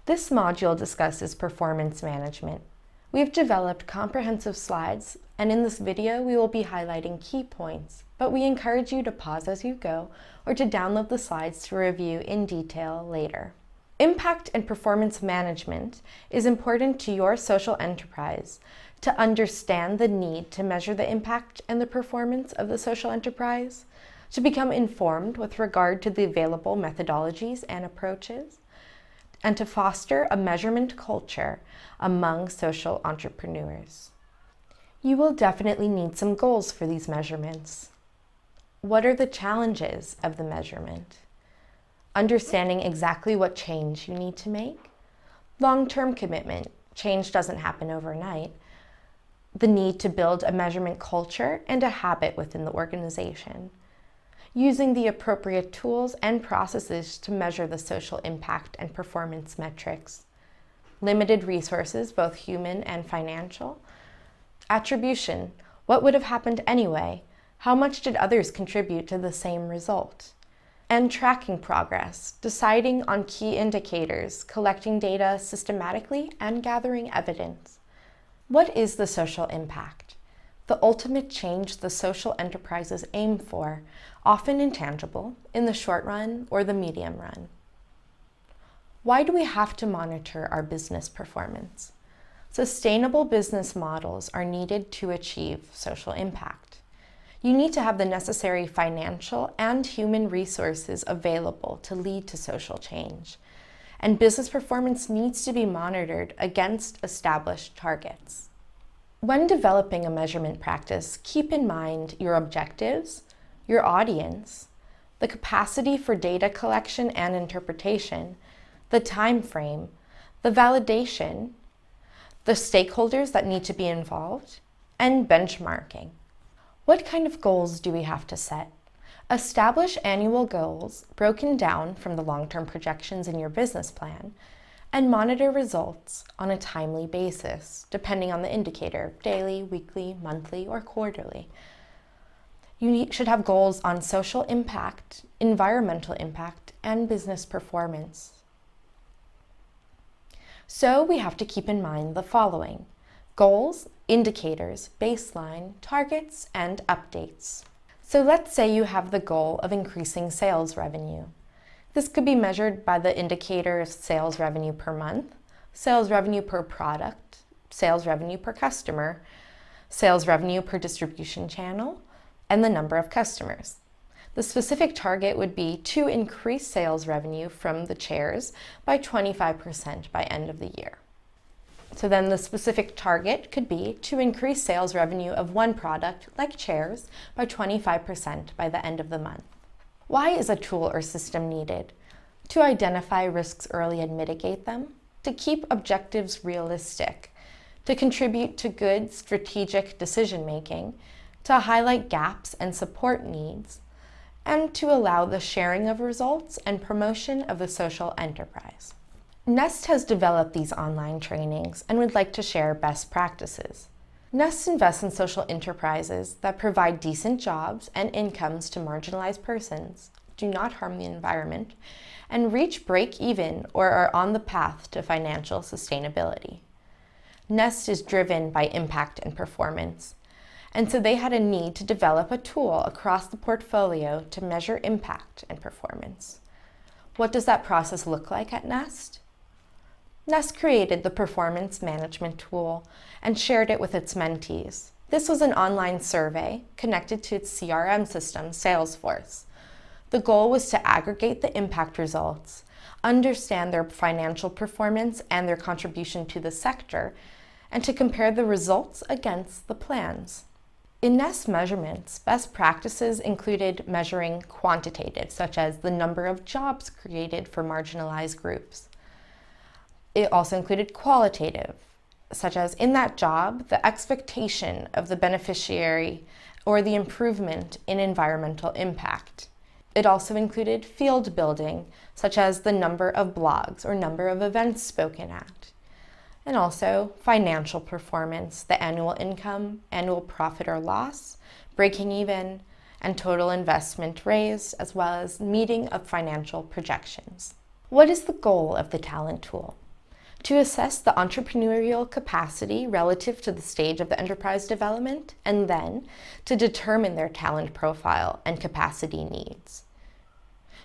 This module discusses performance management. We've developed comprehensive slides, and in this video we will be highlighting key points, but we encourage you to pause as you go or to download the slides to review in detail later. Impact and performance management is important to your social enterprise to understand the need to measure the impact and the performance of the social enterprise, to become informed with regard to the available methodologies and approaches, and to foster a measurement culture among social entrepreneurs. You will definitely need some goals for these measurements. What are the challenges of the measurement? Understanding exactly what change you need to make. Long-term commitment. Change doesn't happen overnight. The need to build a measurement culture and a habit within the organization. Using the appropriate tools and processes to measure the social impact and performance metrics. Limited resources, both human and financial. Attribution. What would have happened anyway? How much did others contribute to the same result? And tracking progress, deciding on key indicators, collecting data systematically, and gathering evidence. What is the social impact? The ultimate change the social enterprises aim for, often intangible, in the short run or the medium run. Why do we have to monitor our business performance? Sustainable business models are needed to achieve social impact. You need to have the necessary financial and human resources available to lead to social change, and business performance needs to be monitored against established targets. When developing a measurement practice, keep in mind your objectives, your audience, the capacity for data collection and interpretation, the time frame, the validation, the stakeholders that need to be involved, and benchmarking. What kind of goals do we have to set? Establish annual goals broken down from the long-term projections in your business plan, and monitor results on a timely basis, depending on the indicator, daily, weekly, monthly, or quarterly. You should have goals on social impact, environmental impact, and business performance. So we have to keep in mind the following: goals, indicators, baseline, targets, and updates. So let's say you have the goal of increasing sales revenue. This could be measured by the indicator of sales revenue per month, sales revenue per product, sales revenue per customer, sales revenue per distribution channel, and the number of customers. The specific target would be to increase sales revenue from the chairs by 25% by end of the year. So then the specific target could be to increase sales revenue of one product, like chairs, by 25% by the end of the month. Why is a tool or system needed? To identify risks early and mitigate them, to keep objectives realistic, to contribute to good strategic decision-making, to highlight gaps and support needs, and to allow the sharing of results and promotion of the social enterprise. Nest has developed these online trainings and would like to share best practices. Nest invests in social enterprises that provide decent jobs and incomes to marginalized persons, do not harm the environment, and reach break-even or are on the path to financial sustainability. Nest is driven by impact and performance, and so they had a need to develop a tool across the portfolio to measure impact and performance. What does that process look like at Nest? Nest created the performance management tool and shared it with its mentees. This was an online survey connected to its CRM system, Salesforce. The goal was to aggregate the impact results, understand their financial performance and their contribution to the sector, and to compare the results against the plans. In Nest measurements, best practices included measuring quantitative, such as the number of jobs created for marginalized groups. It also included qualitative, such as in that job, the expectation of the beneficiary or the improvement in environmental impact. It also included field building, such as the number of blogs or number of events spoken at. And also financial performance, the annual income, annual profit or loss, breaking even, and total investment raised, as well as meeting of financial projections. What is the goal of the talent tool? to assess the entrepreneurial capacity relative to the stage of the enterprise development, and then to determine their talent profile and capacity needs.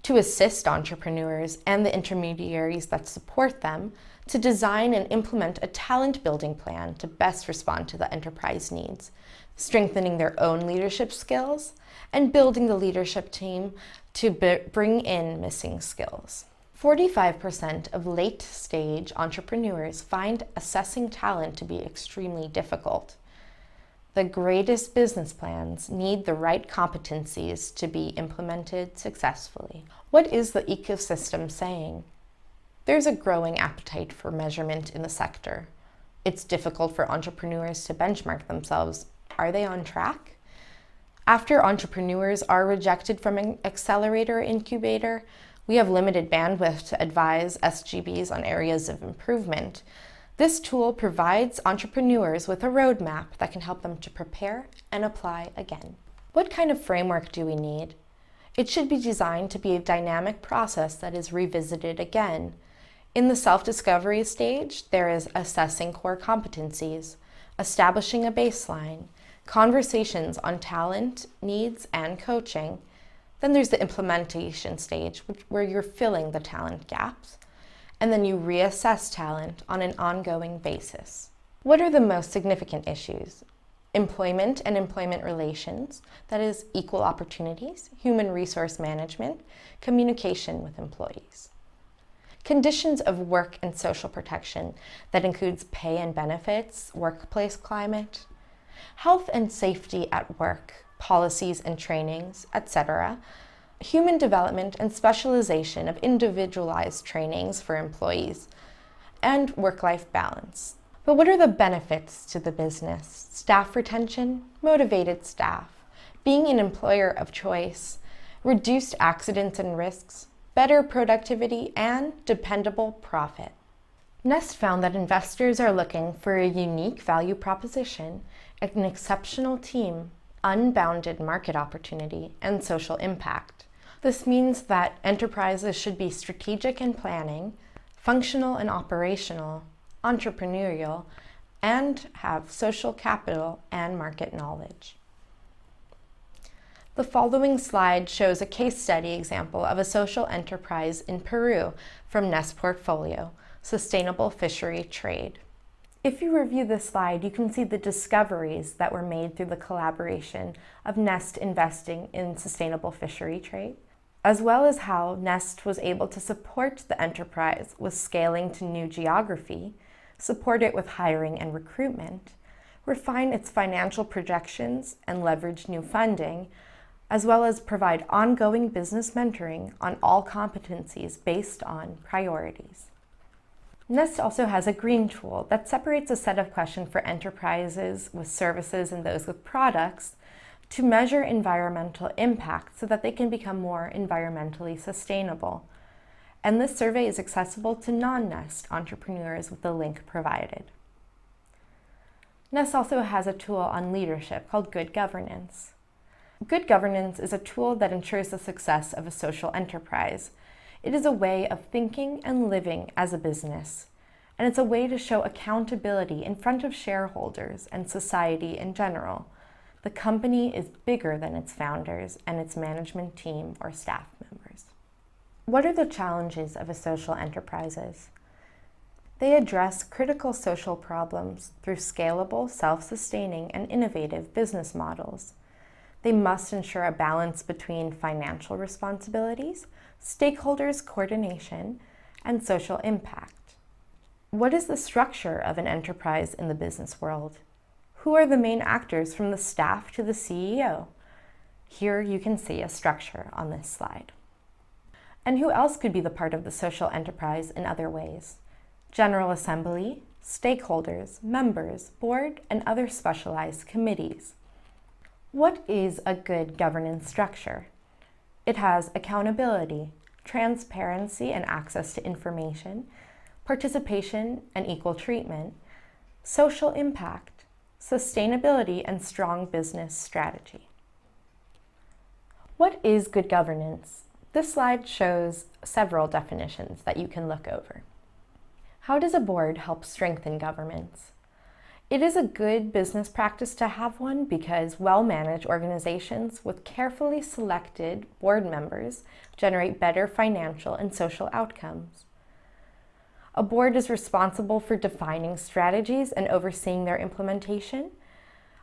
To assist entrepreneurs and the intermediaries that support them to design and implement a talent building plan to best respond to the enterprise needs, strengthening their own leadership skills, and building the leadership team to bring in missing skills. 45% of late-stage entrepreneurs find assessing talent to be extremely difficult. The greatest business plans need the right competencies to be implemented successfully. What is the ecosystem saying? There's a growing appetite for measurement in the sector. It's difficult for entrepreneurs to benchmark themselves. Are they on track? After entrepreneurs are rejected from an accelerator or incubator, we have limited bandwidth to advise SGBs on areas of improvement. This tool provides entrepreneurs with a roadmap that can help them to prepare and apply again. What kind of framework do we need? It should be designed to be a dynamic process that is revisited again. In the self-discovery stage, there is assessing core competencies, establishing a baseline, conversations on talent, needs, and coaching. Then there's the implementation stage, where you're filling the talent gaps. And then you reassess talent on an ongoing basis. What are the most significant issues? Employment and employment relations, that is equal opportunities, human resource management, communication with employees. Conditions of work and social protection, that includes pay and benefits, workplace climate, health and safety at work, policies and trainings, etc., human development and specialization of individualized trainings for employees, and work-life balance. But what are the benefits to the business? Staff retention, motivated staff, being an employer of choice, reduced accidents and risks, better productivity, and dependable profit. Nest found that investors are looking for a unique value proposition, an exceptional team, unbounded market opportunity, and social impact. This means that enterprises should be strategic in planning, functional and operational, entrepreneurial, and have social capital and market knowledge. The following slide shows a case study example of a social enterprise in Peru from Nest Portfolio, Sustainable Fishery Trade. If you review this slide, you can see the discoveries that were made through the collaboration of Nest investing in sustainable fishery trade, as well as how Nest was able to support the enterprise with scaling to new geography, support it with hiring and recruitment, refine its financial projections and leverage new funding, as well as provide ongoing business mentoring on all competencies based on priorities. Nest also has a green tool that separates a set of questions for enterprises with services and those with products to measure environmental impact so that they can become more environmentally sustainable. And this survey is accessible to non-Nest entrepreneurs with the link provided. Nest also has a tool on leadership called Good Governance. Good governance is a tool that ensures the success of a social enterprise. It is a way of thinking and living as a business, and it's a way to show accountability in front of shareholders and society in general. The company is bigger than its founders and its management team or staff members. What are the challenges of a social enterprises? They address critical social problems through scalable, self-sustaining, and innovative business models. They must ensure a balance between financial responsibilities, stakeholders' coordination, and social impact. What is the structure of an enterprise in the business world? Who are the main actors from the staff to the CEO? Here you can see a structure on this slide. And who else could be the part of the social enterprise in other ways? General Assembly, stakeholders, members, board, and other specialized committees. What is a good governance structure? It has accountability, transparency and access to information, participation and equal treatment, social impact, sustainability, and strong business strategy. What is good governance? This slide shows several definitions that you can look over. How does a board help strengthen governance? It is a good business practice to have one because well-managed organizations with carefully selected board members generate better financial and social outcomes. A board is responsible for defining strategies and overseeing their implementation,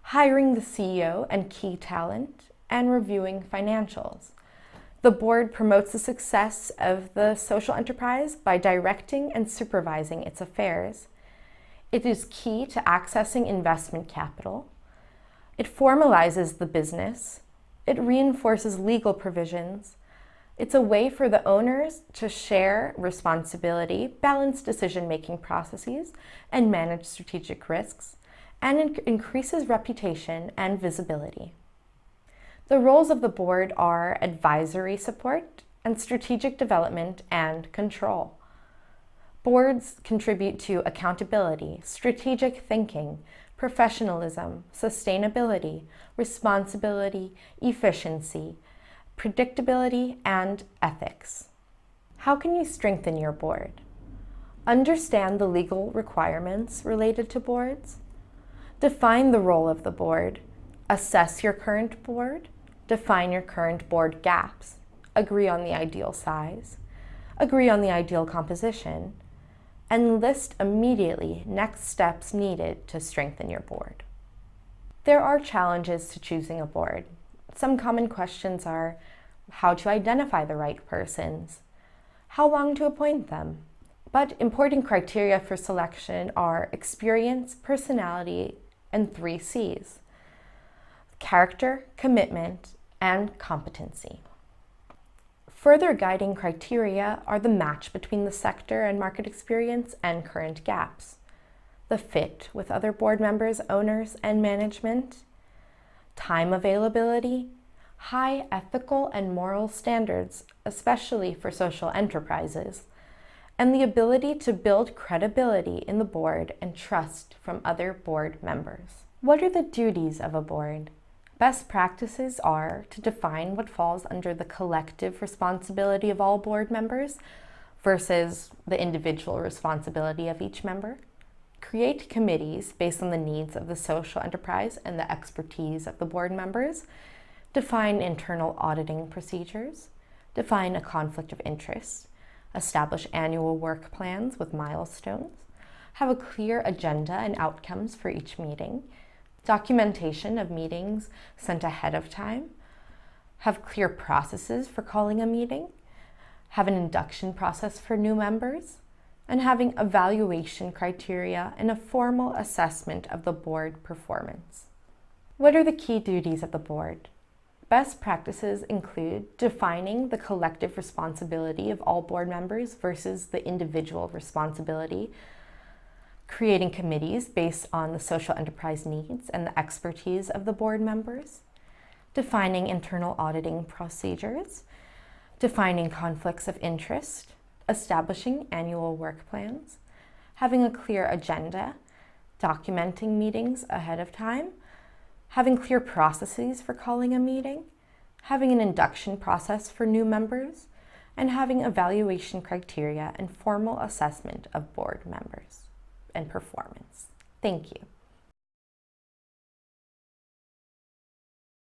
hiring the CEO and key talent, and reviewing financials. The board promotes the success of the social enterprise by directing and supervising its affairs. It is key to accessing investment capital. It formalizes the business. It reinforces legal provisions. It's a way for the owners to share responsibility, balance decision-making processes, and manage strategic risks, and it increases reputation and visibility. The roles of the board are advisory support and strategic development and control. Boards contribute to accountability, strategic thinking, professionalism, sustainability, responsibility, efficiency, predictability, and ethics. How can you strengthen your board? Understand the legal requirements related to boards. Define the role of the board. Assess your current board. Define your current board gaps. Agree on the ideal size. Agree on the ideal composition. And list immediately next steps needed to strengthen your board. There are challenges to choosing a board. Some common questions are how to identify the right persons, how long to appoint them. But important criteria for selection are experience, personality, and 3 C's: character, commitment, and competency. Further guiding criteria are the match between the sector and market experience and current gaps, the fit with other board members, owners, and management, time availability, high ethical and moral standards, especially for social enterprises, and the ability to build credibility in the board and trust from other board members. What are the duties of a board? Best practices are to define what falls under the collective responsibility of all board members versus the individual responsibility of each member. Create committees based on the needs of the social enterprise and the expertise of the board members. Define internal auditing procedures. Define a conflict of interest. Establish annual work plans with milestones. Have a clear agenda and outcomes for each meeting. Documentation of meetings sent ahead of time. Have clear processes for calling a meeting. Have an induction process for new members. And having evaluation criteria and a formal assessment of the board performance. What are the key duties of the board? Best practices include defining the collective responsibility of all board members versus the individual responsibility, creating committees based on the social enterprise needs and the expertise of the board members, defining internal auditing procedures, defining conflicts of interest, establishing annual work plans, having a clear agenda, documenting meetings ahead of time, having clear processes for calling a meeting, having an induction process for new members, and having evaluation criteria and formal assessment of board members and performance. Thank you.